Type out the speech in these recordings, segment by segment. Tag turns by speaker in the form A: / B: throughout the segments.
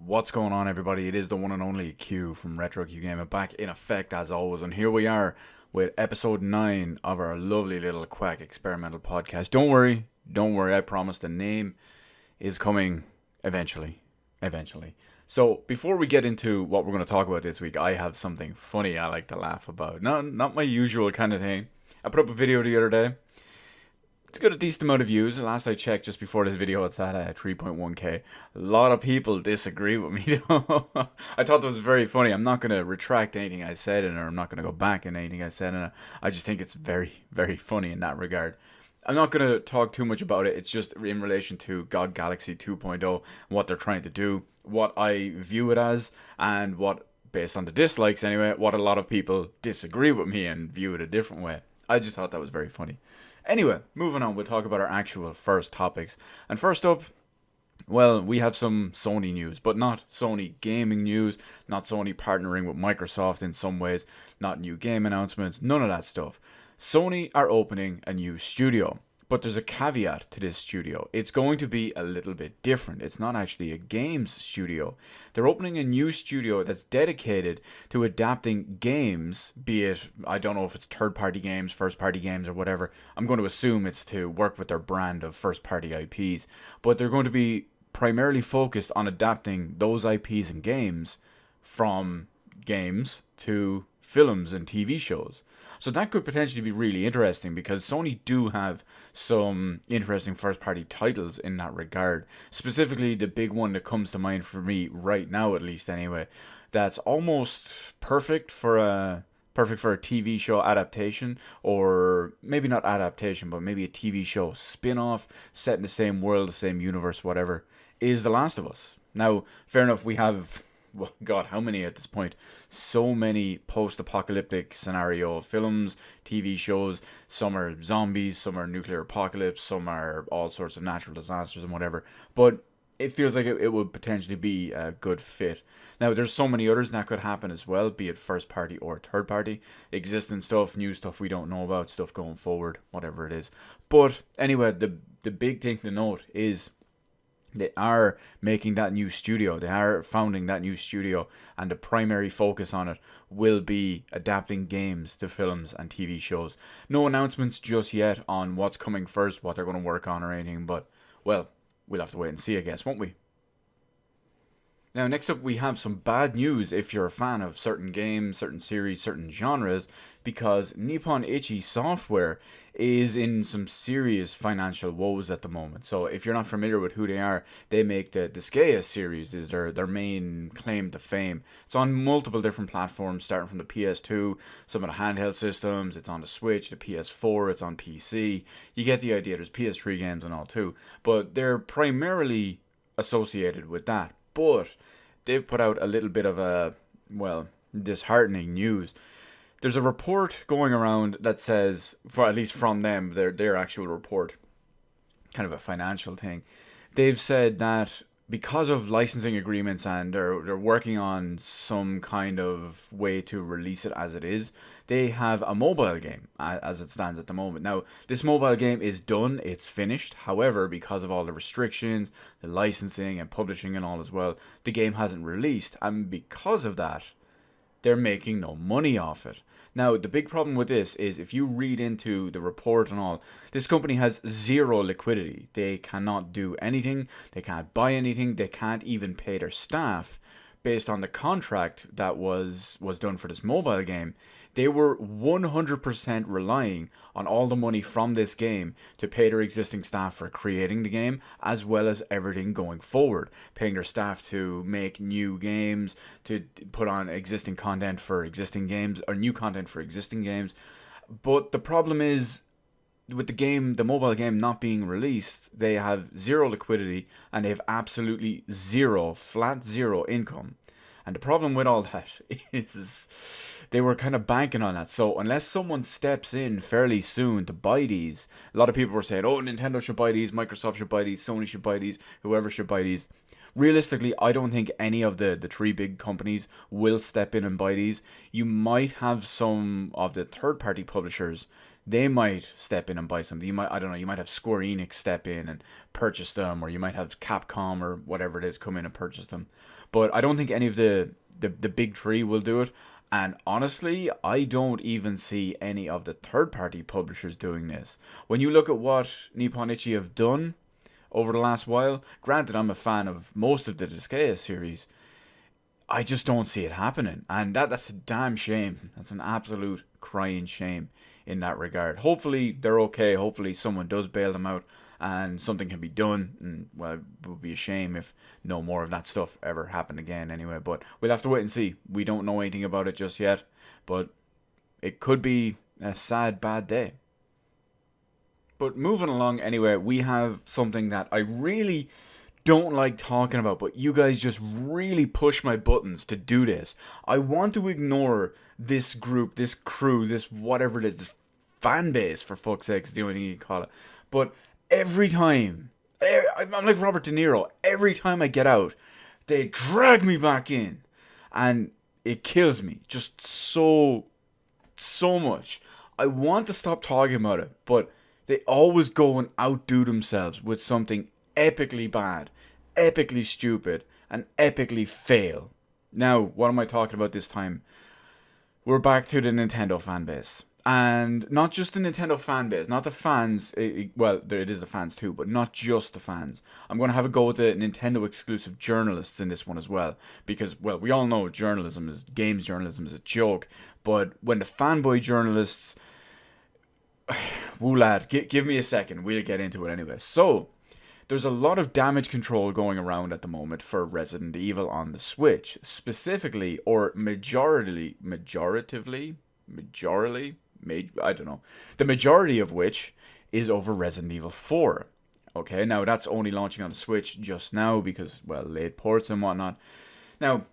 A: What's going on, everybody? It is the one and only Q from Retro Q Gamer, back in effect as always, and here we are with episode 9 of our lovely little Quack Experimental Podcast. Don't worry, I promise the name is coming eventually. Eventually. So, before we get into what we're going to talk about this week, I have something funny I like to laugh about. Not my usual kind of thing. I put up a video the other day. It's got a decent amount of views. Last I checked, just before this video, it's at 3.1k. A lot of people disagree with me. I thought that was very funny. I'm not going to retract anything I said in it, or I'm not going to go back in anything I said in it. I just think it's very, very funny in that regard. I'm not going to talk too much about it. It's just in relation to God Galaxy 2.0 and what they're trying to do, what I view it as, and what, based on the dislikes anyway, what a lot of people disagree with me and view it a different way. I just thought that was very funny. Anyway, moving on, we'll talk about our actual first topics. And first up, well, we have some Sony news, but not Sony gaming news, not Sony partnering with Microsoft in some ways, not new game announcements, none of that stuff. Sony are opening a new studio, but there's a caveat to this studio. It's going to be a little bit different. It's not actually a games studio. They're opening a new studio that's dedicated to adapting games, be it, I don't know if it's third-party games, first-party games, or whatever. I'm going to assume it's to work with their brand of first-party IPs, but they're going to be primarily focused on adapting those IPs and games from games to films and TV shows. So that could potentially be really interesting, because Sony do have some interesting first-party titles in that regard. Specifically, the big one that comes to mind for me right now, at least anyway, that's almost perfect for a TV show adaptation, or maybe not adaptation, but maybe a TV show spin-off set in the same world, the same universe, whatever, is The Last of Us. Now, fair enough, we have, well, God, how many at this point? So many post-apocalyptic scenario films, TV shows. Some are zombies, some are nuclear apocalypse, some are all sorts of natural disasters and whatever. But it feels like it would potentially be a good fit. Now, there's so many others that could happen as well, be it first party or third party. Existing stuff, new stuff we don't know about, stuff going forward, whatever it is. But anyway, the big thing to note is they are making that new studio. They are founding that new studio, and the primary focus on it will be adapting games to films and TV shows. No announcements just yet on what's coming first, what they're going to work on or anything, but, well, we'll have to wait and see, I guess, won't we? Now, next up, we have some bad news if you're a fan of certain games, certain series, certain genres, because Nippon Ichi software is in some serious financial woes at the moment. So if you're not familiar with who they are, they make the Disgaea series, is their main claim to fame. It's on multiple different platforms, starting from the PS2, some of the handheld systems, it's on the Switch, the PS4, it's on PC. You get the idea, there's PS3 games and all too. But they're primarily associated with that. But they've put out a little bit of a, well, disheartening news. There's a report going around that says, for at least from them, their actual report, kind of a financial thing. They've said that because of licensing agreements, and they're working on some kind of way to release it as it is, they have a mobile game as it stands at the moment. Now, this mobile game is done, it's finished. However, because of all the restrictions, the licensing and publishing and all as well, the game hasn't released, and because of that, they're making no money off it. Now, the big problem with this is, if you read into the report and all, this company has zero liquidity. They cannot do anything, they can't buy anything, they can't even pay their staff based on the contract that was done for this mobile game. They were 100% relying on all the money from this game to pay their existing staff for creating the game, as well as everything going forward. Paying their staff to make new games, to put on existing content for existing games, or new content for existing games. But the problem is, with the mobile game not being released, they have zero liquidity, and they have absolutely zero, flat zero income. And the problem with all that is they were kind of banking on that. So unless someone steps in fairly soon to buy these, a lot of people were saying, oh, Nintendo should buy these, Microsoft should buy these, Sony should buy these, whoever should buy these. Realistically, I don't think any of the three big companies will step in and buy these. You might have some of the third-party publishers they might step in and buy something. I don't know, you might have Square Enix step in and purchase them, or you might have Capcom or whatever it is come in and purchase them. But I don't think any of the big three will do it. And honestly, I don't even see any of the third-party publishers doing this. When you look at what Nippon Ichi have done over the last while, granted I'm a fan of most of the Disgaea series, I just don't see it happening. And that's a damn shame. That's an absolute crying shame in that regard. Hopefully they're okay. Hopefully someone does bail them out and something can be done. And, well, it would be a shame if no more of that stuff ever happened again anyway. But we'll have to wait and see. We don't know anything about it just yet. But it could be a sad, bad day. But moving along anyway, we have something that I really don't like talking about, but you guys just really push my buttons to do this. I want to ignore this group, this crew, this whatever it is, this fan base, for fuck's sake, is the only thing you can call it. But every time, I'm like Robert De Niro, every time I get out, they drag me back in. And it kills me just so much. I want to stop talking about it, but they always go and outdo themselves with something epically bad, epically stupid, and epically fail. Now, what am I talking about this time? We're back to the Nintendo fanbase. And not just the Nintendo fanbase, not the fans, well, it is the fans too, but not just the fans. I'm going to have a go with the Nintendo exclusive journalists in this one as well. Because, well, we all know games journalism is a joke. But when the fanboy journalists... Woo lad, give me a second, we'll get into it anyway. So, there's a lot of damage control going around at the moment for Resident Evil on the Switch. Specifically, or majoritively, I don't know. The majority of which is over Resident Evil 4. Okay, now that's only launching on the Switch just now because, well, late ports and whatnot. Now,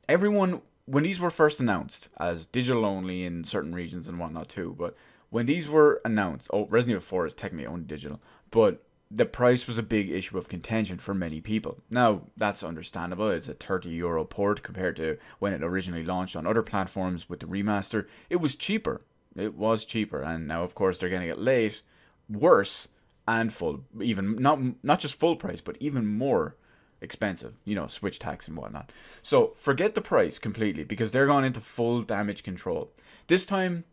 A: everyone, when these were first announced as digital only in certain regions and whatnot too, but when these were announced, Resident Evil 4 is technically only digital, but the price was a big issue of contention for many people. Now, that's understandable. It's a €30 port compared to when it originally launched on other platforms with the remaster. It was cheaper. And now, of course, they're getting it late, worse, and full. Even not just full price, but even more expensive. Switch tax and whatnot. So, forget the price completely, because they're going into full damage control. This time,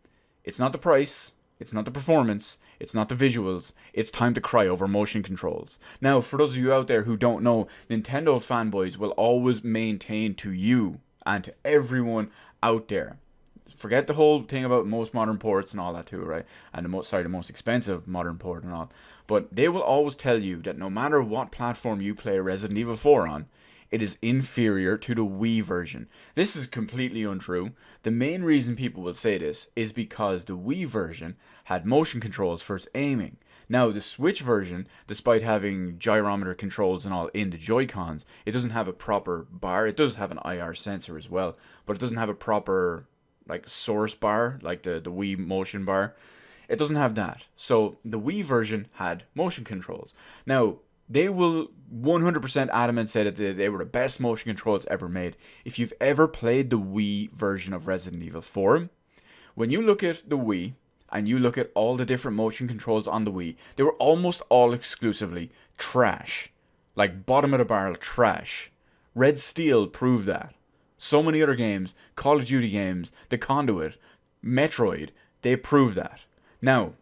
A: it's not the price, it's not the performance, it's not the visuals, it's time to cry over motion controls. Now, for those of you out there who don't know, Nintendo fanboys will always maintain to you and to everyone out there. Forget the whole thing about most modern ports and all that too, right? And the most expensive modern port and all. But they will always tell you that no matter what platform you play Resident Evil 4 on, it is inferior to the Wii version. This is completely untrue. The main reason people will say this is because the Wii version had motion controls for its aiming. Now, the Switch version, despite having gyrometer controls and all in the Joy-Cons, it doesn't have a proper bar. It does have an IR sensor as well, but it doesn't have a proper source bar, like the Wii motion bar. It doesn't have that. So, the Wii version had motion controls. Now, they will 100% adamant say that they were the best motion controls ever made. If you've ever played the Wii version of Resident Evil 4, when you look at the Wii and you look at all the different motion controls on the Wii, they were almost all exclusively trash. Like bottom of the barrel trash. Red Steel proved that. So many other games, Call of Duty games, The Conduit, Metroid, they proved that. Now,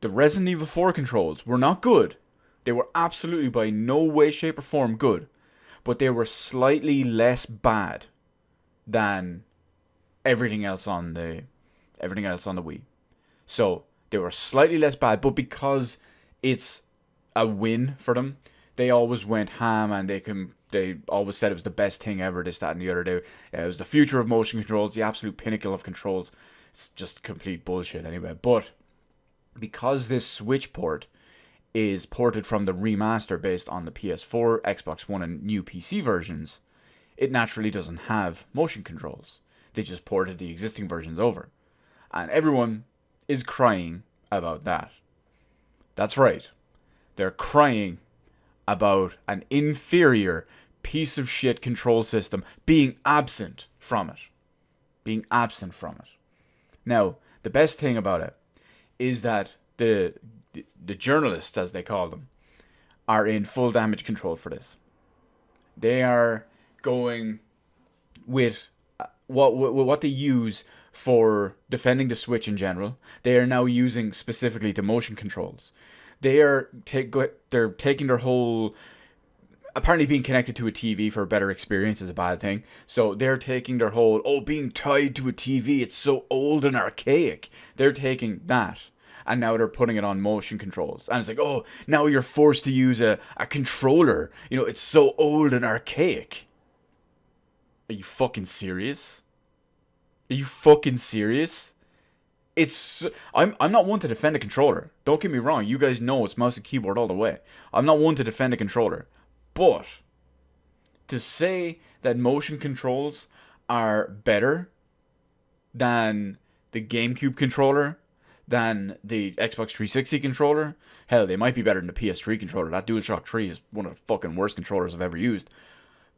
A: the Resident Evil 4 controls were not good. They were absolutely by no way, shape, or form good. But they were slightly less bad than everything else on the Wii. So they were slightly less bad, but because it's a win for them, they always went ham and they always said it was the best thing ever, this, that, and the other day. It was the future of motion controls, the absolute pinnacle of controls. It's just complete bullshit anyway. But because this Switch port is ported from the remaster based on the PS4, Xbox One, and new PC versions, it naturally doesn't have motion controls. They just ported the existing versions over. And everyone is crying about that. That's right. They're crying about an inferior piece of shit control system being absent from it. Now, The best thing about it is that the journalists, as they call them, are in full damage control for this. They are going with what they use for defending the Switch in general. They are now using specifically the motion controls. They're taking their whole, apparently being connected to a TV for a better experience is a bad thing. So they're taking their whole, being tied to a TV, it's so old and archaic. They're taking that, and now they're putting it on motion controls. And it's like, now you're forced to use a controller. It's so old and archaic. Are you fucking serious? Are you fucking serious? I'm not one to defend a controller. Don't get me wrong. You guys know it's mouse and keyboard all the way. I'm not one to defend a controller. But to say that motion controls are better than the GameCube controller, than the Xbox 360 controller, hell, they might be better than the PS3 controller. That DualShock 3 is one of the fucking worst controllers I've ever used.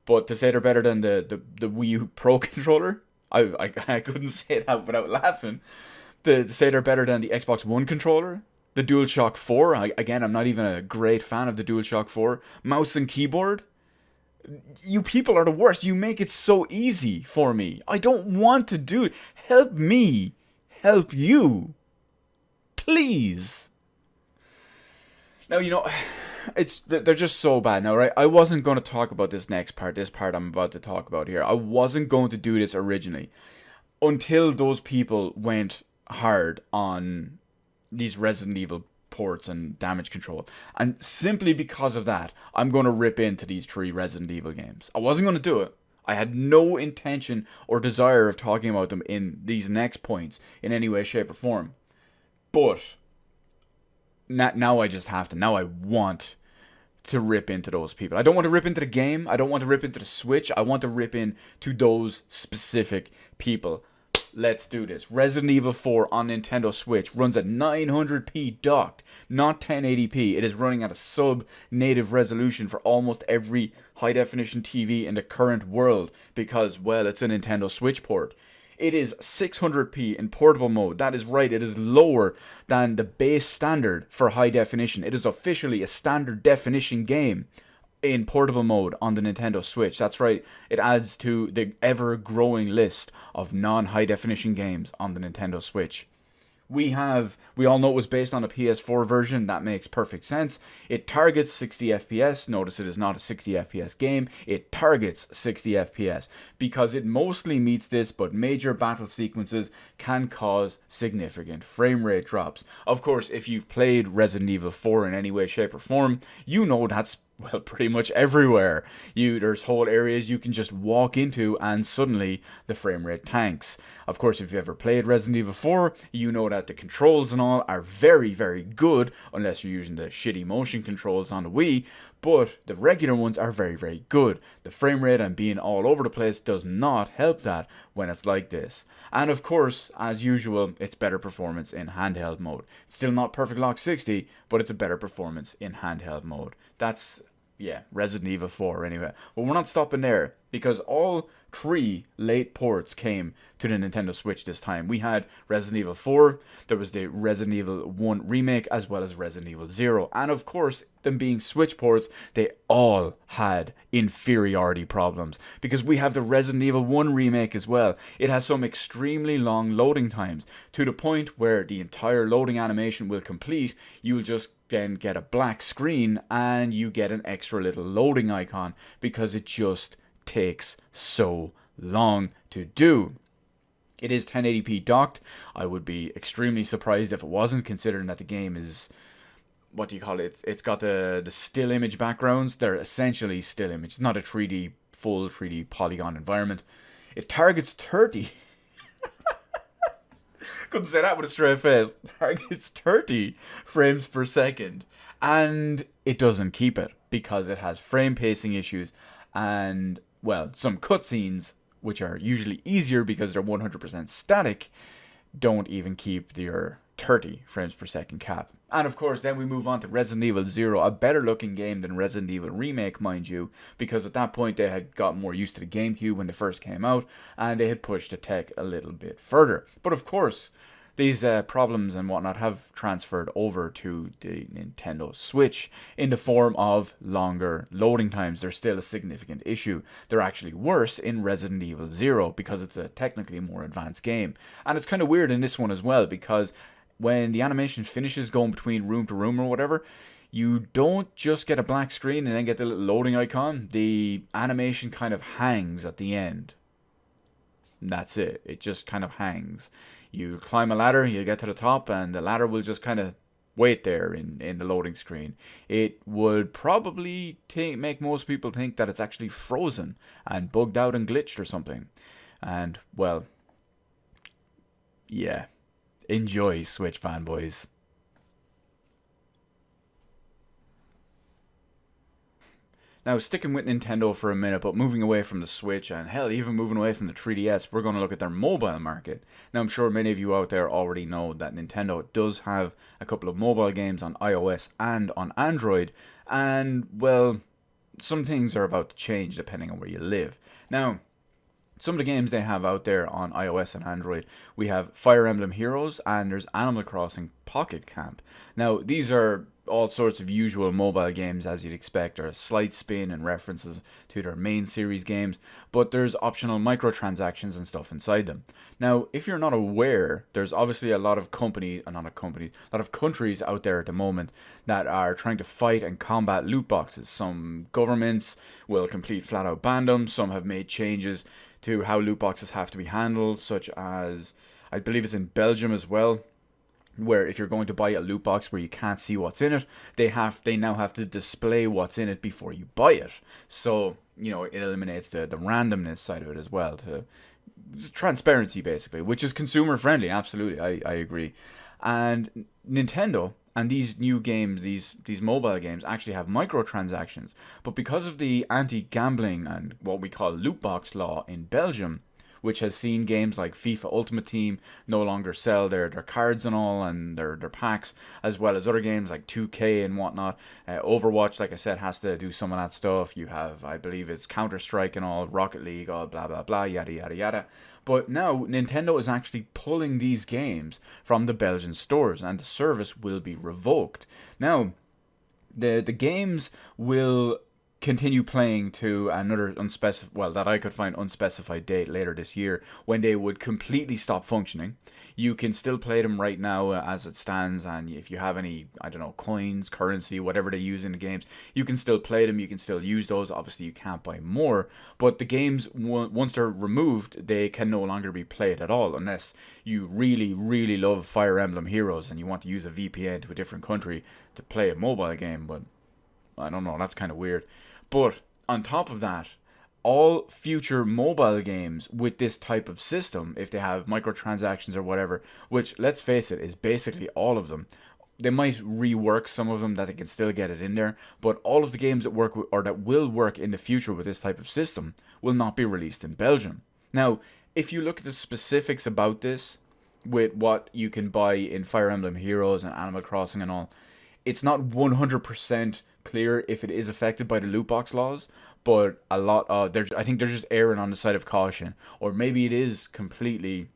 A: But to say they're better than the Wii U Pro controller, I couldn't say that without laughing. To say they're better than the Xbox One controller, the DualShock 4, I'm not even a great fan of the DualShock 4. Mouse and keyboard, you people are the worst. You make it so easy for me. I don't want to do it. Help me. Help you. Please. Now, they're just so bad now, right? I wasn't going to talk about this part I'm about to talk about here. I wasn't going to do this originally until those people went hard on these Resident Evil ports and damage control. And simply because of that, I'm going to rip into these 3 Resident Evil games. I wasn't going to do it. I had no intention or desire of talking about them in these next points in any way, shape, or form. But now I just have to. Now I want to rip into those people. I don't want to rip into the game. I don't want to rip into the Switch. I want to rip into those specific people. Let's do this. Resident Evil 4 on Nintendo Switch runs at 900p docked, not 1080p. It is running at a sub-native resolution for almost every high-definition TV in the current world because, well, it's a Nintendo Switch port. It is 600p in portable mode. That is right, it is lower than the base standard for high definition. It is officially a standard definition game in portable mode on the Nintendo Switch. That's right, it adds to the ever-growing list of non-high definition games on the Nintendo Switch. We all know it was based on a PS4 version. That makes perfect sense. It targets 60 FPS. Notice it is not a 60 FPS game. It targets 60 FPS because it mostly meets this, but major battle sequences can cause significant frame rate drops. Of course, if you've played Resident Evil 4 in any way, shape, or form, you know that's pretty much everywhere. There's whole areas you can just walk into and suddenly the frame rate tanks. Of course, if you've ever played Resident Evil 4, you know that the controls and all are very, very good, unless you're using the shitty motion controls on the Wii, but the regular ones are very, very good. The frame rate and being all over the place does not help that when it's like this. And of course, as usual, it's better performance in handheld mode. It's still not Perfect Lock 60, but it's a better performance in handheld mode. That's, Resident Evil 4 anyway. But we're not stopping there, because all 3 late ports came to the Nintendo Switch this time. We had Resident Evil 4, there was the Resident Evil 1 remake, as well as Resident Evil 0. And of course, them being Switch ports, they all had inferiority problems. Because we have the Resident Evil 1 remake as well. It has some extremely long loading times, to the point where the entire loading animation will complete. You'll just then get a black screen, and you get an extra little loading icon, because it just takes so long to do. It is 1080p docked. I would be extremely surprised if it wasn't, considering that the game is, what do you call it? It's got the still image backgrounds. They're essentially still image. It's not a full 3D polygon environment. It targets 30. Couldn't say that with a straight face. Targets 30 frames per second. And it doesn't keep it, because it has frame pacing issues and, well, some cutscenes, which are usually easier because they're 100% static, don't even keep your 30 frames per second cap. And of course, then we move on to Resident Evil 0, a better looking game than Resident Evil Remake, mind you, because at that point they had got more used to the GameCube when they first came out, and they had pushed the tech a little bit further. But of course, These problems and whatnot have transferred over to the Nintendo Switch in the form of longer loading times. They're still a significant issue. They're actually worse in Resident Evil 0 because it's a technically more advanced game. And it's kind of weird in this one as well because when the animation finishes going between room to room or whatever, you don't just get a black screen and then get the little loading icon. The animation kind of hangs at the end. And that's it. It just kind of hangs. You climb a ladder, you get to the top, and the ladder will just kind of wait there in the loading screen. It would probably make most people think that it's actually frozen and bugged out and glitched or something. And, well, yeah. Enjoy, Switch fanboys. Now, sticking with Nintendo for a minute, but moving away from the Switch, and hell, even moving away from the 3DS, we're going to look at their mobile market. Now, I'm sure many of you out there already know that Nintendo does have a couple of mobile games on iOS and on Android, and, well, some things are about to change depending on where you live. Now, some of the games they have out there on iOS and Android, we have Fire Emblem Heroes, and there's Animal Crossing Pocket Camp. Now, these are all sorts of usual mobile games as you'd expect. There are slight spin and references to their main series games, but there's optional microtransactions and stuff inside them. Now, if you're not aware, there's obviously a lot of a lot of countries out there at the moment that are trying to fight and combat loot boxes. Some governments will complete flat out ban them. Some have made changes to how loot boxes have to be handled, such as, I believe it's in Belgium as well, where if you're going to buy a loot box where you can't see what's in it, they now have to display what's in it before you buy it. So, it eliminates the randomness side of it as well, to transparency basically, which is consumer friendly. Absolutely, I agree. And Nintendo and these new games, these mobile games, actually have microtransactions. But because of the anti-gambling and what we call loot box law in Belgium, which has seen games like FIFA Ultimate Team no longer sell their cards and all, and their packs, as well as other games like 2K and whatnot. Overwatch, like I said, has to do some of that stuff. You have, I believe it's Counter-Strike and all, Rocket League, all blah, blah, blah, yada, yada, yada. But now, Nintendo is actually pulling these games from the Belgian stores, and the service will be revoked. Now, the games will continue playing to another that I could find unspecified date later this year, when they would completely stop functioning. You can still play them right now as it stands, and if you have any, I don't know, coins, currency, whatever they use in the games, you can still play them, you can still use those. Obviously you can't buy more, but the games, once they're removed, they can no longer be played at all, unless you really, really love Fire Emblem Heroes and you want to use a VPN to a different country to play a mobile game. But I don't know, that's kind of weird. But on top of that, all future mobile games with this type of system, if they have microtransactions or whatever, which, let's face it, is basically all of them, they might rework some of them that they can still get it in there, but all of the games that work or that will work in the future with this type of system will not be released in Belgium. Now, if you look at the specifics about this, with what you can buy in Fire Emblem Heroes and Animal Crossing and all, it's not 100% clear if it is affected by the loot box laws, but I think they're just erring on the side of caution, or maybe it is completely,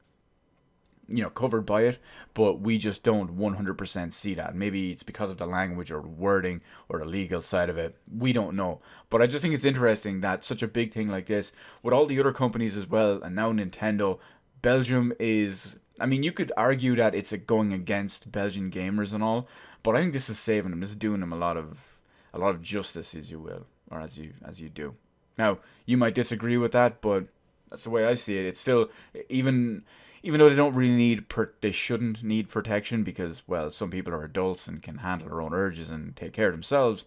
A: covered by it, but we just don't 100% see that. Maybe it's because of the language or wording or the legal side of it. We don't know, but I just think it's interesting that such a big thing like this, with all the other companies as well, and now Nintendo, Belgium is, I mean, you could argue that it's going against Belgian gamers and all, but I think this is saving them. This is doing them a lot of justice, as you will, or as you do. Now, you might disagree with that, but that's the way I see it. It's still, even though they don't really they shouldn't need protection, because, well, some people are adults and can handle their own urges and take care of themselves,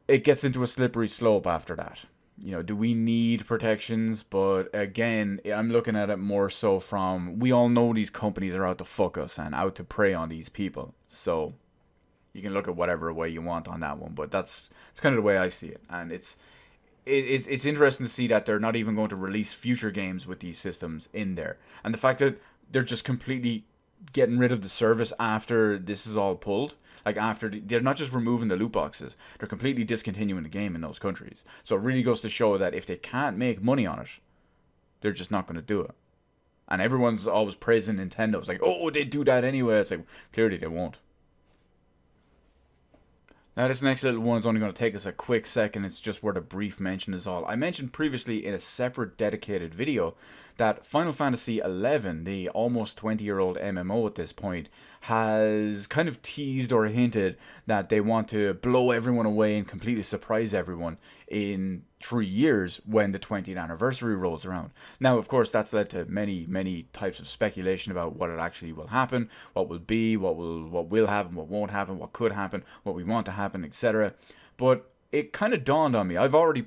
A: it gets into a slippery slope after that. Do we need protections? But again, I'm looking at it more so from, we all know these companies are out to fuck us and out to prey on these people. So you can look at whatever way you want on that one, but it's kind of the way I see it. And it's interesting to see that they're not even going to release future games with these systems in there. And the fact that they're just completely getting rid of the service after this is all pulled. Like, they're not just removing the loot boxes, they're completely discontinuing the game in those countries. So it really goes to show that if they can't make money on it, they're just not going to do it. And everyone's always praising Nintendo. It's like, oh, they do that anyway. It's like, clearly they won't. Now, this next little one is only going to take us a quick second. It's just worth a brief mention is all. I mentioned previously in a separate dedicated video that Final Fantasy XI, the almost 20-year-old MMO at this point, has kind of teased or hinted that they want to blow everyone away and completely surprise everyone in 3 years when the 20th anniversary rolls around. Now, of course, that's led to many, many types of speculation about what it actually will happen, what will be, what will happen, what won't happen, what could happen, what we want to happen, etc. But it kind of dawned on me. I've already,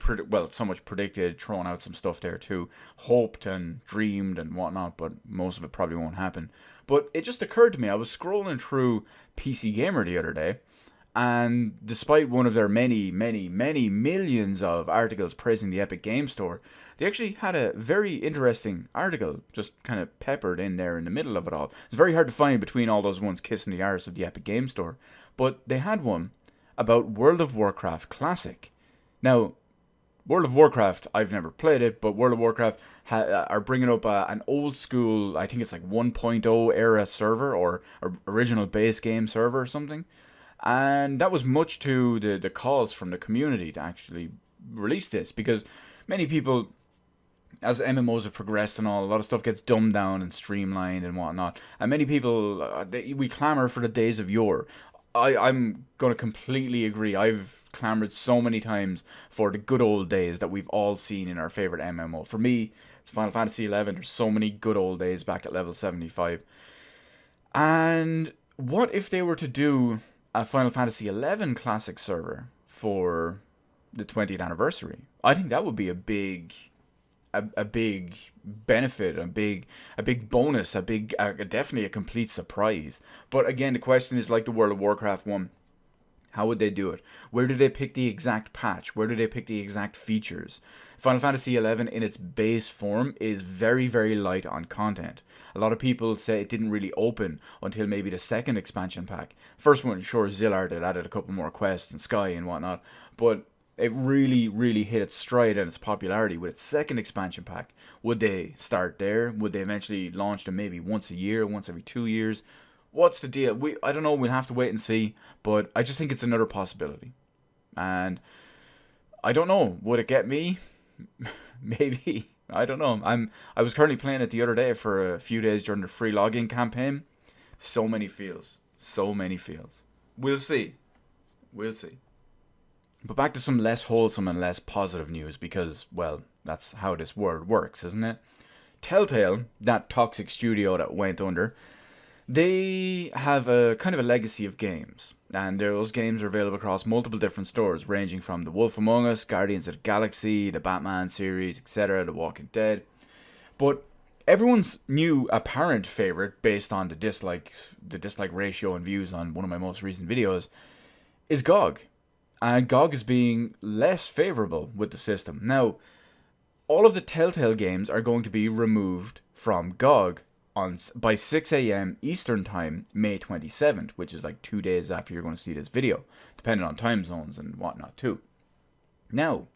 A: so much predicted, thrown out some stuff there too, hoped and dreamed and whatnot, but most of it probably won't happen. But it just occurred to me, I was scrolling through PC Gamer the other day, and despite one of their many, many, many millions of articles praising the Epic Game Store, they actually had a very interesting article just kind of peppered in there in the middle of it all. It's very hard to find between all those ones kissing the arse of the Epic Game Store, but they had one about World of Warcraft Classic. Now, World of Warcraft, I've never played it, but World of Warcraft are bringing up an old school, I think it's like 1.0 era server, or original base game server or something. And that was much to the calls from the community to actually release this, because many people, as MMOs have progressed and all, a lot of stuff gets dumbed down and streamlined and whatnot. And many people, we clamor for the days of yore. I'm going to completely agree. I've clamored so many times for the good old days that we've all seen in our favorite MMO. For me, it's Final Fantasy XI. There's so many good old days back at level 75. And what if they were to do a Final Fantasy XI Classic server for the 20th anniversary? I think that would be a big benefit, a big bonus, definitely a complete surprise. But again, the question is like the World of Warcraft one. How would they do it? Where do they pick the exact patch? Where do they pick the exact features? Final Fantasy XI in its base form is very, very light on content. A lot of people say it didn't really open until maybe the second expansion pack. First one, sure, Zillard had added a couple more quests and Sky and whatnot, but it really, really hit its stride and its popularity with its second expansion pack. Would they start there? Would they eventually launch them maybe once a year, once every 2 years? What's the deal? I don't know. We'll have to wait and see. But I just think it's another possibility. And I don't know. Would it get me? Maybe. I don't know. I was currently playing it the other day for a few days during the free login campaign. So many feels. So many feels. We'll see. We'll see. But back to some less wholesome and less positive news, because, well, that's how this world works, isn't it? Telltale, that toxic studio that went under, they have a kind of a legacy of games, and those games are available across multiple different stores, ranging from The Wolf Among Us, Guardians of the Galaxy, the Batman series, etc., The Walking Dead. But everyone's new apparent favorite, based on the dislike ratio and views on one of my most recent videos, is GOG. And GOG is being less favorable with the system. Now, all of the Telltale games are going to be removed from GOG by 6 a.m. Eastern Time, May 27th, which is like 2 days after you're going to see this video, depending on time zones and whatnot too. Now,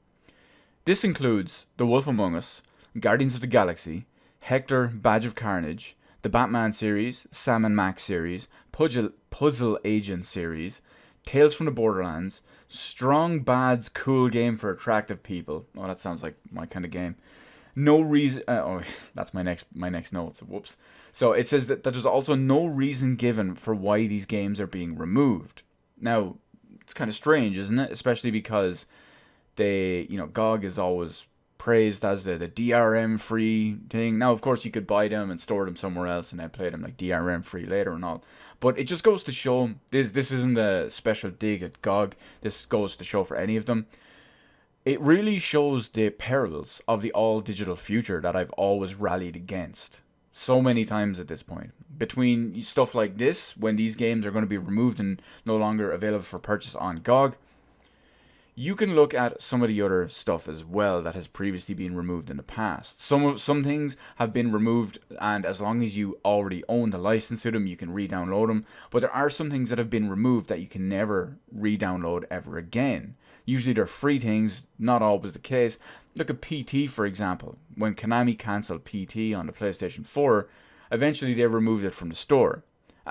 A: this includes The Wolf Among Us, Guardians of the Galaxy, Hector, Badge of Carnage, the Batman series, Sam and Max series, Puzzle Agent series, Tales from the Borderlands, Strong Bad's Cool Game for Attractive People. Oh, that sounds like my kind of game. No reason. That's my next note. So whoops. So it says that there's also no reason given for why these games are being removed. Now, it's kind of strange, isn't it? Especially because GOG is always praised as the DRM free thing. Now, of course, you could buy them and store them somewhere else and then play them like DRM free later and all. But it just goes to show, this isn't a special dig at GOG. This goes to show for any of them. It really shows the perils of the all-digital future that I've always rallied against so many times at this point. Between stuff like this, when these games are going to be removed and no longer available for purchase on GOG, you can look at some of the other stuff as well that has previously been removed in the past. Some things have been removed, and as long as you already own the license to them, you can re-download them. But there are some things that have been removed that you can never re-download ever again. Usually they're free things, not always the case. Look at PT, for example. When Konami cancelled PT on the PlayStation 4, eventually they removed it from the store.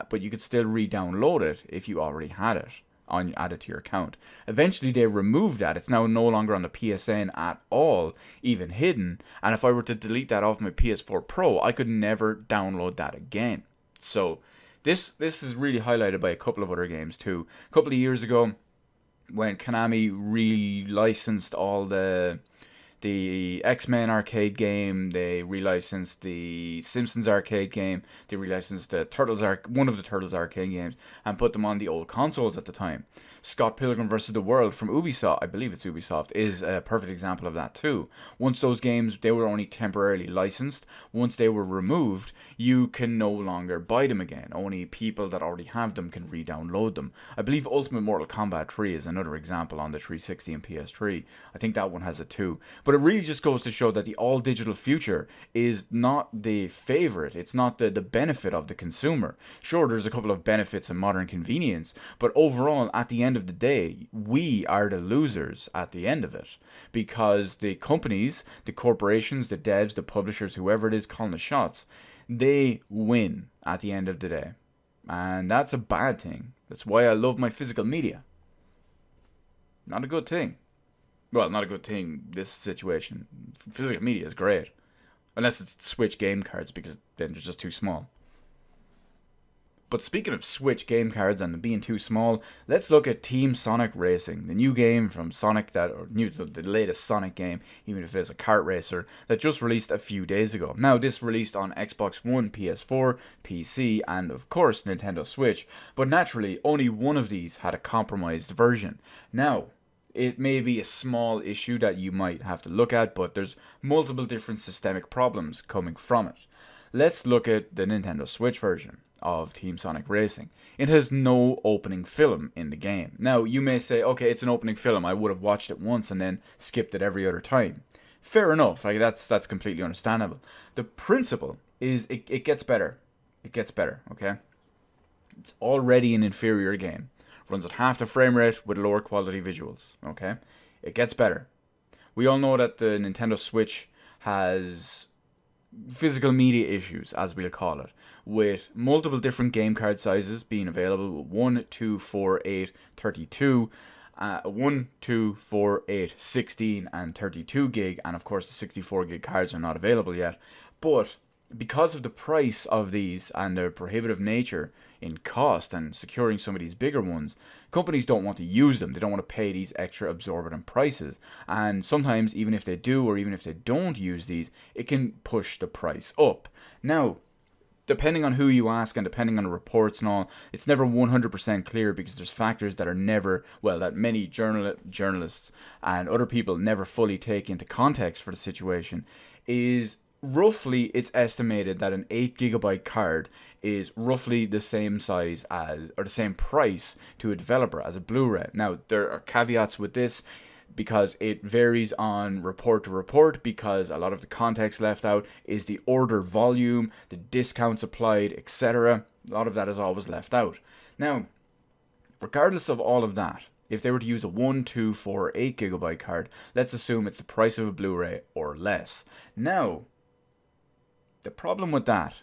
A: But you could still re-download it if you already had it added to your account. Eventually they removed that. It's now no longer on the PSN at all, even hidden. And if I were to delete that off my PS4 Pro, I could never download that again. So this is really highlighted by a couple of other games too. A couple of years ago, when Konami re-licensed all the X-Men arcade game, they relicensed the Simpsons arcade game, they relicensed the one of the Turtles arcade games, and put them on the old consoles at the time. Scott Pilgrim vs. the World from Ubisoft, I believe it's Ubisoft, is a perfect example of that too. Once those games, they were only temporarily licensed. Once they were removed, you can no longer buy them again. Only people that already have them can re-download them. I believe Ultimate Mortal Kombat 3 is another example on the 360 and PS3. I think that one has it too. But it really just goes to show that the all-digital future is not the favorite. It's not the benefit of the consumer. Sure, there's a couple of benefits and modern convenience, but overall, at the end of the day, we are the losers at the end of it, because the companies, the corporations, the devs, the publishers, whoever it is calling the shots, they win at the end of the day. And that's a bad thing. That's why I love my physical media. Not a good thing. Well, not a good thing, this situation. Physical media is great. Unless it's Switch game cards, because then they're just too small. But speaking of Switch game cards and them being too small, let's look at Team Sonic Racing, the new game from Sonic, the latest Sonic game, even if it is a kart racer, that just released a few days ago. Now, this released on Xbox One, PS4, PC, and of course Nintendo Switch, but naturally, only one of these had a compromised version. Now, it may be a small issue that you might have to look at, but there's multiple different systemic problems coming from it. Let's look at the Nintendo Switch version of Team Sonic Racing. It has no opening film in the game. Now, you may say, okay, it's an opening film. I would have watched it once and then skipped it every other time. Fair enough. Like that's completely understandable. The principle is it gets better. It gets better, okay? It's already an inferior game. Runs at half the frame rate with lower quality visuals, okay? It gets better. We all know that the Nintendo Switch has physical media issues, as we'll call it, with multiple different game card sizes being available, 1, 2, 4, 8, 32, 1, 2, 4, 8, 16, and 32 gig, and of course the 64 gig cards are not available yet. But because of the price of these and their prohibitive nature in cost and securing some of these bigger ones, companies don't want to use them. They don't want to pay these extra exorbitant prices. And sometimes, even if they do, or even if they don't use these, it can push the price up. Now, depending on who you ask and depending on the reports and all, it's never 100% clear, because there's factors that are never, well, that many journalists and other people never fully take into context for the situation. Is roughly, it's estimated that an 8GB card is roughly the same size as, or the same price to a developer as a Blu-ray. Now, there are caveats with this, because it varies on report to report, because a lot of the context left out is the order volume, the discounts applied, etc. A lot of that is always left out. Now, regardless of all of that, if they were to use a 1, 2, 4, 8GB card, let's assume it's the price of a Blu-ray or less. Now, the problem with that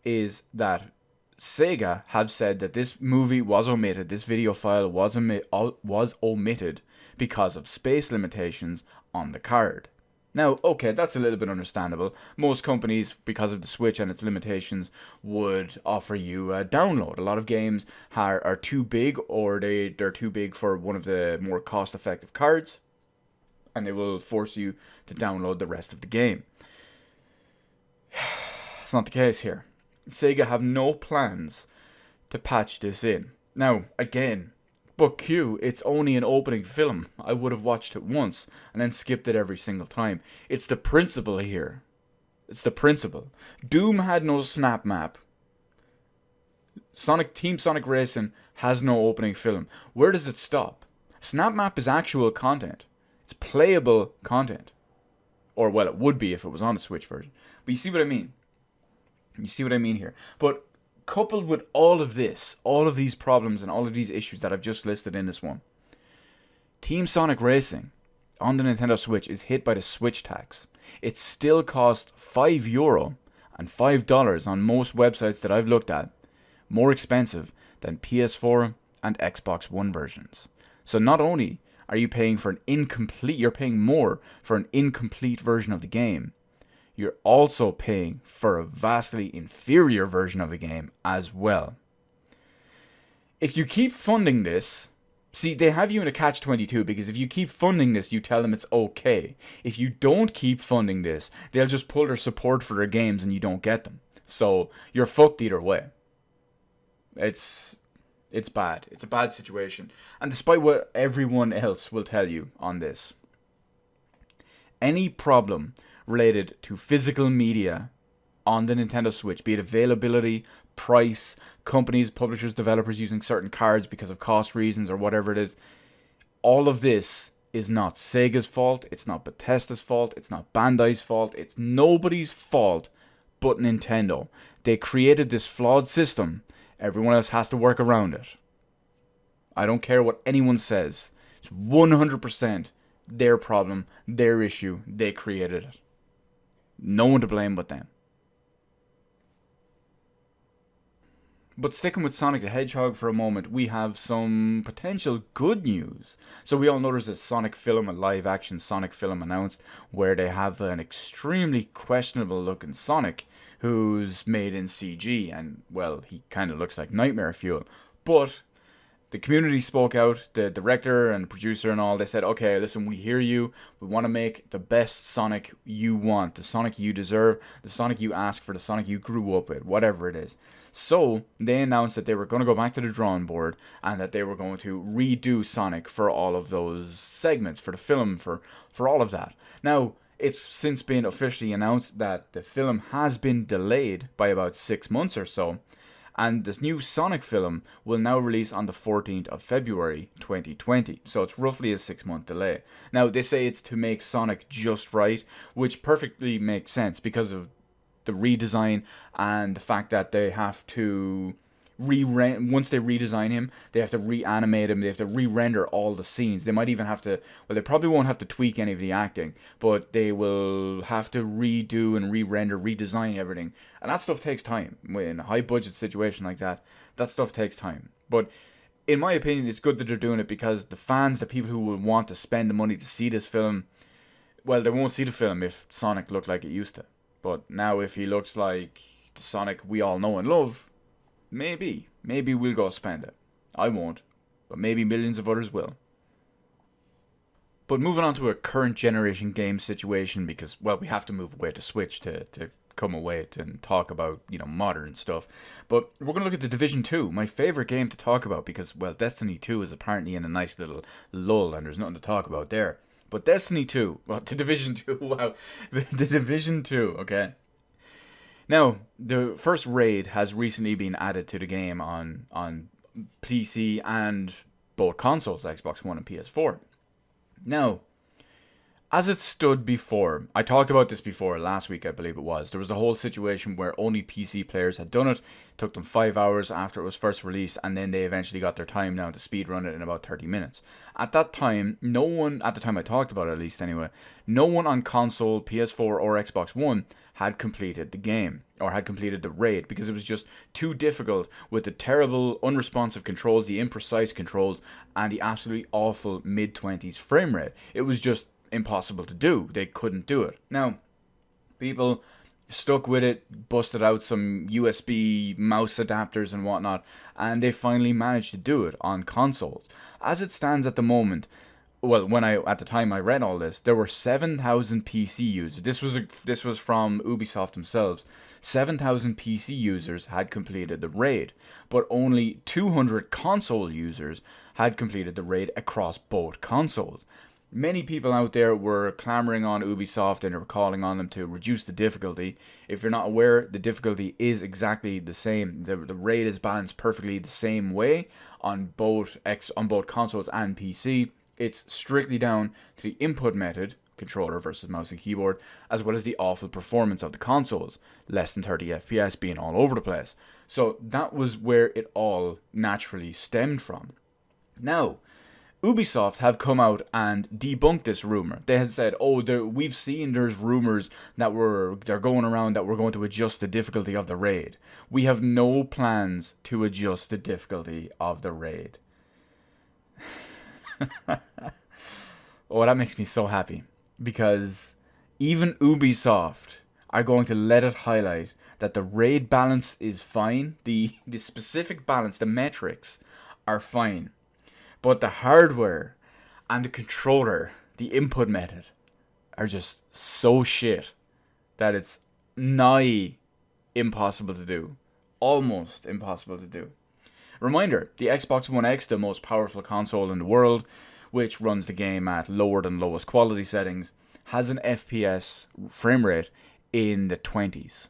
A: is that Sega have said that this movie was omitted, this video file was omitted because of space limitations on the card. Now, okay, that's a little bit understandable. Most companies, because of the Switch and its limitations, would offer you a download. A lot of games are too big, or they're too big for one of the more cost-effective cards, and they will force you to download the rest of the game. It's not the case here. Sega have no plans to patch this in. Now, again, but Q, it's only an opening film. I would have watched it once and then skipped it every single time. It's the principle here. It's the principle. Doom had no snap map. Team Sonic Racing has no opening film. Where does it stop? Snap map is actual content. It's playable content. Or, well, it would be if it was on the Switch version. But you see what I mean? You see what I mean here? But coupled with all of this, all of these problems and all of these issues that I've just listed in this one, Team Sonic Racing on the Nintendo Switch is hit by the Switch tax. It still costs €5 and $5 on most websites that I've looked at, more expensive than PS4 and Xbox One versions. So not only are you paying for you're paying more for an incomplete version of the game, you're also paying for a vastly inferior version of the game as well. If you keep funding this, see, they have you in a catch-22, because if you keep funding this, you tell them it's okay. If you don't keep funding this, they'll just pull their support for their games and you don't get them. So you're fucked either way. It's bad. It's a bad situation. And despite what everyone else will tell you on this, any problem related to physical media on the Nintendo Switch, be it availability, price, companies, publishers, developers using certain cards because of cost reasons or whatever it is, all of this is not Sega's fault, it's not Bethesda's fault, it's not Bandai's fault, it's nobody's fault but Nintendo. They created this flawed system, everyone else has to work around it. I don't care what anyone says, it's 100% their problem, their issue, they created it. No one to blame but them. But sticking with Sonic the Hedgehog for a moment, we have some potential good news. So we all know there's a Sonic film, a live-action Sonic film announced, where they have an extremely questionable-looking Sonic who's made in CG, and, well, he kind of looks like nightmare fuel. But the community spoke out, the director and producer and all, they said, okay, listen, we hear you, we want to make the best Sonic you want, the Sonic you deserve, the Sonic you ask for, the Sonic you grew up with, whatever it is. So, they announced that they were going to go back to the drawing board, and that they were going to redo Sonic for all of those segments, for the film, for all of that. Now, it's since been officially announced that the film has been delayed by about 6 months or so, and this new Sonic film will now release on the 14th of February 2020. So it's roughly a 6-month delay. Now, they say it's to make Sonic just right, which perfectly makes sense because of the redesign and the fact that they have to once they redesign him, they have to reanimate him, they have to re-render all the scenes. They might even have to, well, they probably won't have to tweak any of the acting, but they will have to redo and re-render, redesign everything. And that stuff takes time. In a high budget situation like that, that stuff takes time. But in my opinion, it's good that they're doing it, because the fans, the people who will want to spend the money to see this film, well, they won't see the film if Sonic looked like it used to. But now if he looks like the Sonic we all know and love, maybe we'll go spend it. I won't, but maybe millions of others will. But moving on to a current generation game situation, because, well, we have to move away to Switch to come away and talk about, modern stuff. But we're going to look at The Division 2, my favourite game to talk about, because, well, Destiny 2 is apparently in a nice little lull and there's nothing to talk about there. But Destiny 2, well, The Division 2, wow, The Division 2, okay. Now, the first raid has recently been added to the game on PC and both consoles, Xbox One and PS4. Now, as it stood before, I talked about this before, last week I believe it was, there was the whole situation where only PC players had done it. It took them 5 hours after it was first released, and then they eventually got their time down to speedrun it in about 30 minutes. At that time, no one, at the time I talked about it at least anyway, no one on console, PS4 or Xbox One had completed the game, or had completed the raid, because it was just too difficult with the terrible unresponsive controls, the imprecise controls, and the absolutely awful mid-20s frame rate. It was just impossible to do. They couldn't do it. Now, people stuck with it, busted out some USB mouse adapters and whatnot, and they finally managed to do it on consoles. As it stands at the moment, well, at the time I read all this, there were 7,000 PC users. This was from Ubisoft themselves. 7,000 PC users had completed the raid, but only 200 console users had completed the raid across both consoles. Many people out there were clamoring on Ubisoft and they were calling on them to reduce the difficulty. If you're not aware, the difficulty is exactly the same. The raid is balanced perfectly the same way on both consoles and PC. It's strictly down to the input method, controller versus mouse and keyboard, as well as the awful performance of the consoles, less than 30 FPS being all over the place. So that was where it all naturally stemmed from. Now, Ubisoft have come out and debunked this rumor. They had said, we've seen there's rumors that they're going around that we're going to adjust the difficulty of the raid. We have no plans to adjust the difficulty of the raid. Oh, that makes me so happy, because even Ubisoft are going to let it highlight that the raid balance is fine. The specific balance, the metrics are fine. But the hardware and the controller, the input method, are just so shit that it's nigh impossible to do. Almost impossible to do. Reminder, the Xbox One X, the most powerful console in the world, which runs the game at lower than lowest quality settings, has an FPS frame rate in the 20s.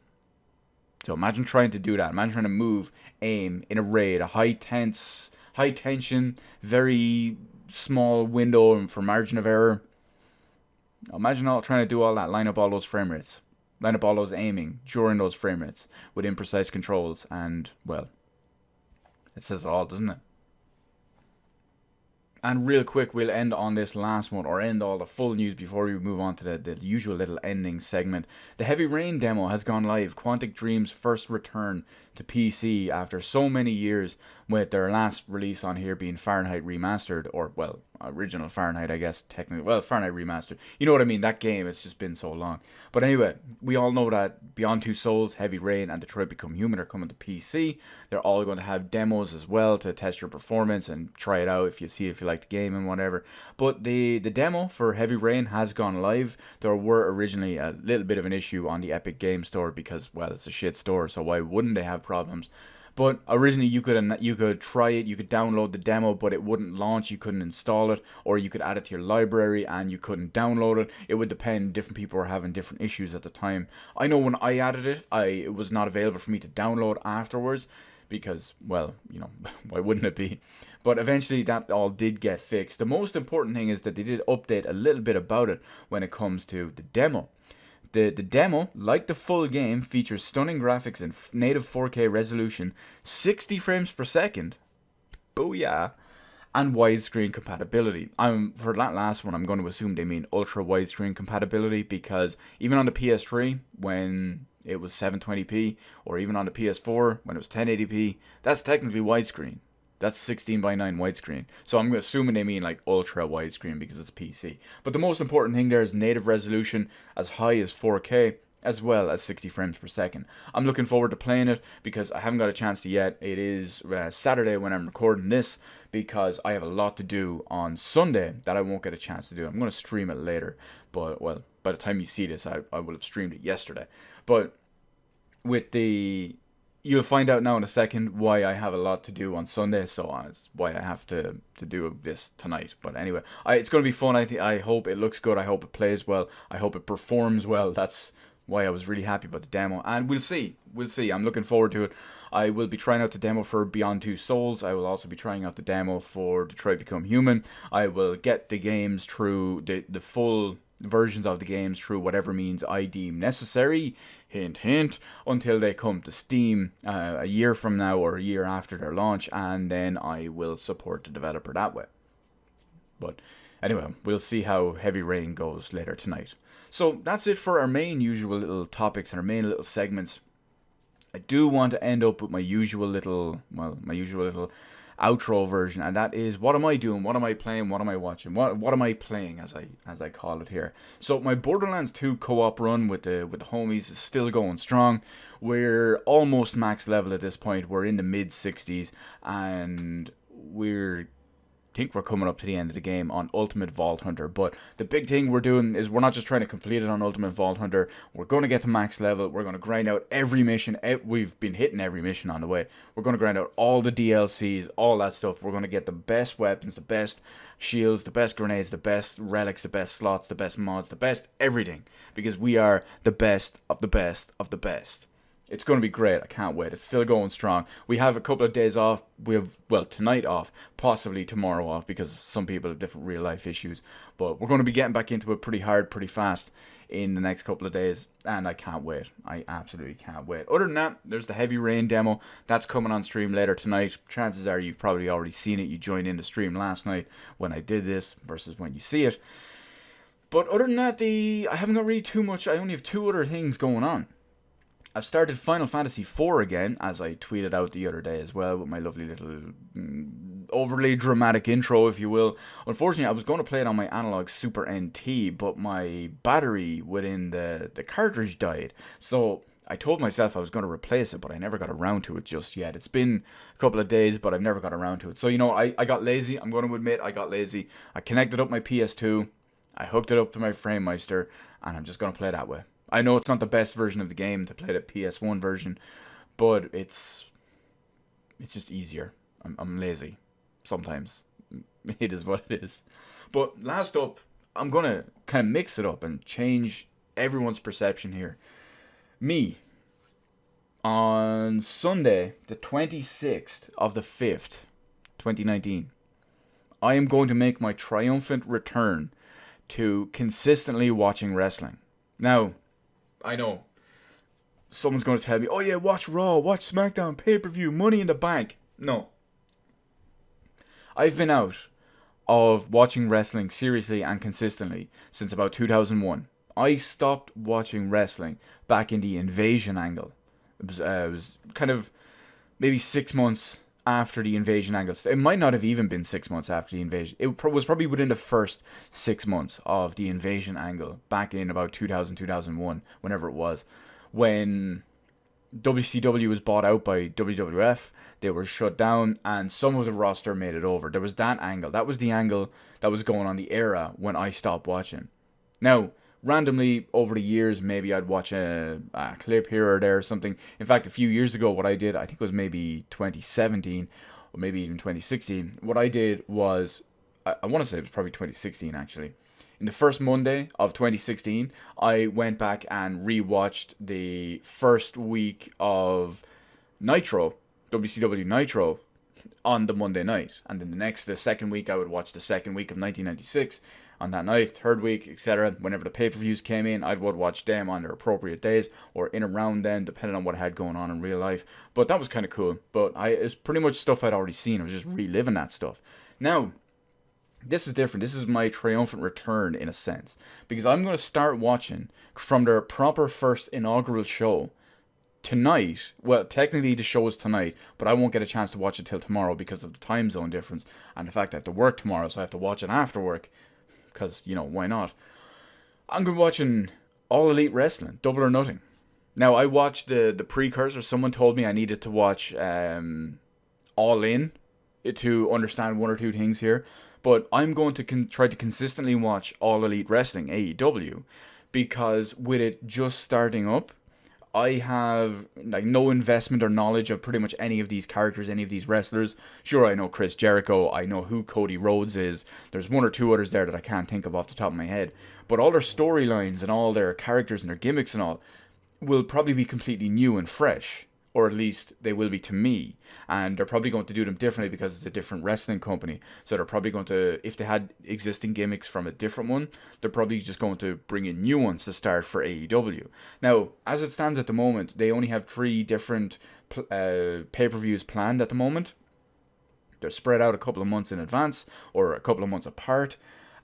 A: So imagine trying to do that. Imagine trying to aim in a raid, a high tension, very small window for margin of error. Imagine trying to do all that, line up all those frame rates, line up all those aiming during those frame rates with imprecise controls, and, well, it says it all, doesn't it? And real quick, we'll end on this last one, or end all the full news before we move on to the usual little ending segment. The Heavy Rain demo has gone live. Quantic Dream's first return to PC after so many years, with their last release on here being Fahrenheit Remastered, or, well, original Fahrenheit, I guess, technically. Well, Fahrenheit Remastered. You know what I mean? That game, it's just been so long. But anyway, we all know that Beyond Two Souls, Heavy Rain, and Detroit Become Human are coming to PC. They're all going to have demos as well to test your performance and try it out if you like the game and whatever. But the demo for Heavy Rain has gone live. There were originally a little bit of an issue on the Epic Game Store because, well, it's a shit store, so why wouldn't they have problems? But originally you could try it, you could download the demo, but it wouldn't launch, you couldn't install it, or you could add it to your library and you couldn't download it. It would depend, different people were having different issues at the time. I know when I added it, it was not available for me to download afterwards, because, well, you know, why wouldn't it be? But eventually that all did get fixed. The most important thing is that they did update a little bit about it when it comes to the demo. The demo, like the full game, features stunning graphics in native 4K resolution, 60 frames per second, booyah, and widescreen compatibility. For that last one, I'm going to assume they mean ultra widescreen compatibility, because even on the PS3, when it was 720p, or even on the PS4, when it was 1080p, that's technically widescreen. That's 16:9 widescreen. So I'm assuming they mean like ultra widescreen because it's PC. But the most important thing there is native resolution as high as 4K, as well as 60 frames per second. I'm looking forward to playing it because I haven't got a chance to yet. It is Saturday when I'm recording this, because I have a lot to do on Sunday that I won't get a chance to do. I'm going to stream it later. But, well, by the time you see this, I will have streamed it yesterday. But with you'll find out now in a second why I have a lot to do on Sunday, so it's why I have to do this tonight. But anyway, it's going to be fun. I hope it looks good. I hope it plays well. I hope it performs well. That's why I was really happy about the demo. And we'll see. I'm looking forward to it. I will be trying out the demo for Beyond Two Souls. I will also be trying out the demo for Detroit Become Human. I will get the games through, the full versions of the games through whatever means I deem necessary, hint hint, until they come to Steam a year from now or a year after their launch, and then I will support the developer that way. But anyway, we'll see how Heavy Rain goes later tonight. So that's it for our main usual little topics and our main little segments. I do want to end up with my usual little outro version, and that is, what am I doing, what am I playing, what am I watching, what am I playing, as I call it here. So my Borderlands 2 co-op run with the homies is still going strong. We're almost max level at this point. We're in the mid 60s, and think we're coming up to the end of the game on Ultimate Vault Hunter. But the big thing we're doing is we're not just trying to complete it on Ultimate Vault Hunter. We're going to get to max level. We're going to grind out every mission. We've been hitting every mission on the way. We're going to grind out all the DLCs, all that stuff. We're going to get the best weapons, the best shields, the best grenades, the best relics, the best slots, the best mods, the best everything. Because we are the best of the best of the best It's going to be great. I can't wait. It's still going strong. We have a couple of days off. We have, well, tonight off, possibly tomorrow off, because some people have different real life issues. But we're going to be getting back into it pretty hard, pretty fast in the next couple of days, and I can't wait. I absolutely can't wait. Other than that, there's the Heavy Rain demo. That's coming on stream later tonight. Chances are you've probably already seen it. You joined in the stream last night when I did this versus when you see it. But other than that, I haven't got really too much. I only have two other things going on. I've started Final Fantasy IV again, as I tweeted out the other day as well, with my lovely little overly dramatic intro, if you will. Unfortunately, I was going to play it on my analog Super NT, but my battery within the cartridge died. So I told myself I was going to replace it, but I never got around to it just yet. It's been a couple of days, but I've never got around to it. So, I got lazy. I'm going to admit I got lazy. I connected up my PS2, I hooked it up to my FrameMeister, and I'm just going to play that way. I know it's not the best version of the game to play the PS1 version, but it's just easier. I'm lazy sometimes. It is what it is. But last up, I'm going to kind of mix it up and change everyone's perception here. Me, on Sunday, the 26th of the 5th, 2019, I am going to make my triumphant return to consistently watching wrestling. Now, I know someone's going to tell me, oh yeah, watch Raw, watch SmackDown, pay-per-view, Money in the Bank. No. I've been out of watching wrestling seriously and consistently since about 2001. I stopped watching wrestling back in the Invasion angle. It was kind of maybe 6 months after the Invasion angle. It might not have even been 6 months after the Invasion. It was probably within the first 6 months of the Invasion angle, back in about 2000, 2001, whenever it was, when WCW was bought out by WWF. They were shut down, and some of the roster made it over. There was that angle. That was the angle that was going on, the era when I stopped watching. Now, randomly, over the years, maybe I'd watch a clip here or there or something. In fact, a few years ago, what I did, I think it was maybe 2017, or maybe even 2016, what I did was, I want to say it was probably 2016 actually. In the first Monday of 2016, I went back and rewatched the first week of Nitro, WCW Nitro, on the Monday night. And then the second week, I would watch the second week of 1996 on that night, third week, etc. Whenever the pay-per-views came in, I would watch them on their appropriate days or in around then, depending on what I had going on in real life. But that was kind of cool. But it's pretty much stuff I'd already seen. I was just reliving that stuff. Now, this is different. This is my triumphant return, in a sense, because I'm going to start watching from their proper first inaugural show tonight. Well, technically the show is tonight, but I won't get a chance to watch it till tomorrow because of the time zone difference and the fact that I have to work tomorrow, so I have to watch it after work, because, why not? I'm going to be watching All Elite Wrestling, Double or Nothing. Now, I watched the precursor. Someone told me I needed to watch All In to understand one or two things here. But I'm going to try to consistently watch All Elite Wrestling, AEW, because with it just starting up, I have no investment or knowledge of pretty much any of these characters, any of these wrestlers. Sure, I know Chris Jericho, I know who Cody Rhodes is. There's one or two others there that I can't think of off the top of my head. But all their storylines and all their characters and their gimmicks and all will probably be completely new and fresh. Or at least they will be to me. And they're probably going to do them differently because it's a different wrestling company. So they're probably going to, if they had existing gimmicks from a different one, they're probably just going to bring in new ones to start for AEW. Now, as it stands at the moment, they only have 3 different pay-per-views planned at the moment. They're spread out a couple of months in advance, or a couple of months apart.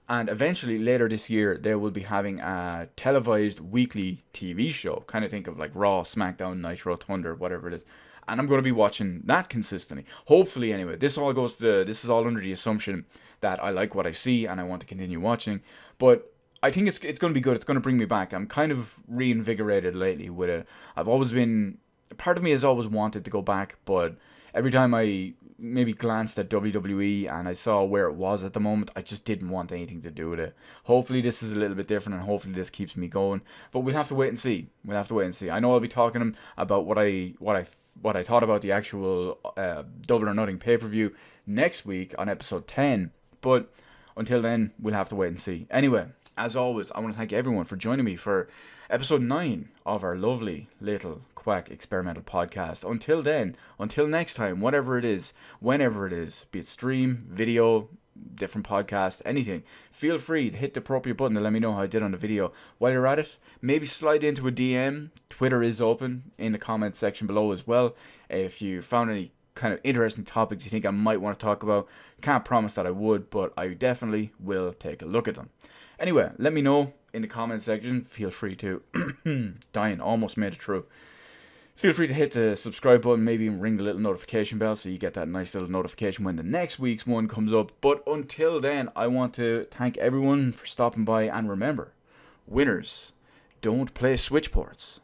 A: And eventually, later this year, they will be having a televised weekly TV show. Kind of think of like Raw, SmackDown, Nitro, Thunder, whatever it is. And I'm going to be watching that consistently. Hopefully, anyway. This is all under the assumption that I like what I see and I want to continue watching. But I think it's going to be good. It's going to bring me back. I'm kind of reinvigorated lately with it. Part of me has always wanted to go back, but every time I maybe glanced at WWE and I saw where it was at the moment, I just didn't want anything to do with it. Hopefully this is a little bit different and hopefully this keeps me going. But we'll have to wait and see. I know I'll be talking about what I thought about the actual Double or Nothing pay-per-view next week on episode 10. But until then, we'll have to wait and see. Anyway, as always, I want to thank everyone for joining me for episode 9 of our lovely little Quack Experimental Podcast. Until then, until next time, whatever it is, whenever it is, be it stream, video, different podcast, anything, feel free to hit the appropriate button to let me know how I did on the video. While you're at it, maybe slide into a DM. Twitter is open in the comments section below as well. If you found any kind of interesting topics you think I might want to talk about, can't promise that I would, but I definitely will take a look at them. Anyway, let me know in the comment section. Feel free to dying, almost made it through. Feel free to hit the subscribe button, maybe even ring the little notification bell so you get that nice little notification when the next week's one comes up. But until then, I want to thank everyone for stopping by, and remember, winners don't play switchboards.